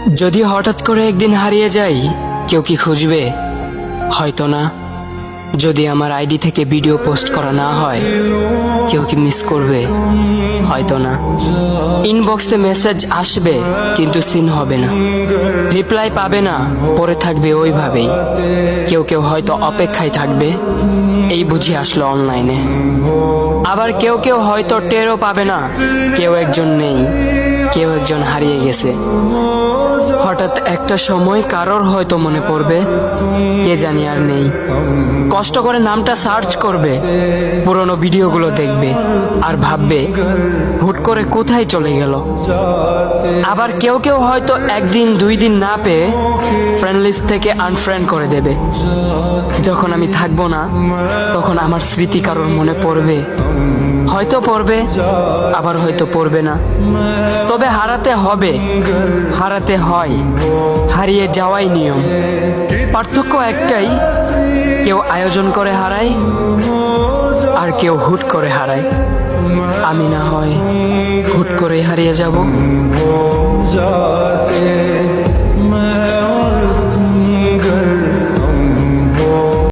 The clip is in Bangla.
যদি হঠাৎ করে একদিন হারিয়ে যাই, কেউ কি খুঁজবে? হয়তো না। যদি আমার আইডি থেকে ভিডিও পোস্ট করা না হয়, কেউ কি মিস করবে? হয়তো না। ইনবক্সে মেসেজ আসবে কিন্তু সিন হবে না, রিপ্লাই পাবে না, পরে থাকবে ওইভাবেই। কেউ কেউ হয়তো অপেক্ষায় থাকবে, এই বুঝি আসলো অনলাইনে। আবার কেউ কেউ হয়তো টেরও পাবে না, কেউ একজন নেই, কেউ একজন হারিয়ে গেছে। হঠাৎ একটা সময় কারোর হয়তো মনে পড়বে, কে জানি আর নেই। কষ্ট করে নামটা সার্চ করবে, পুরনো ভিডিওগুলো দেখবে আর ভাববে হুট করে কোথায় চলে গেল। আবার কেউ কেউ হয়তো একদিন দুই দিন না পেয়ে ফ্রেন্ড লিস্ট থেকে আনফ্রেন্ড করে দেবে। যখন আমি থাকবো না, তখন আমার স্মৃতি কারোর মনে পড়বে, হয়তো পড়বে, আবার হয়তো পড়বে না। তবে হারাতে হবে, হারাতে হয়, হারিয়ে যাওয়াই নিয়ম। পার্থক্য একটাই, কেউ আয়োজন করে হারায় আর কেউ হুট করে হারায়। আমি না হয় হুট করে হারিয়ে যাব।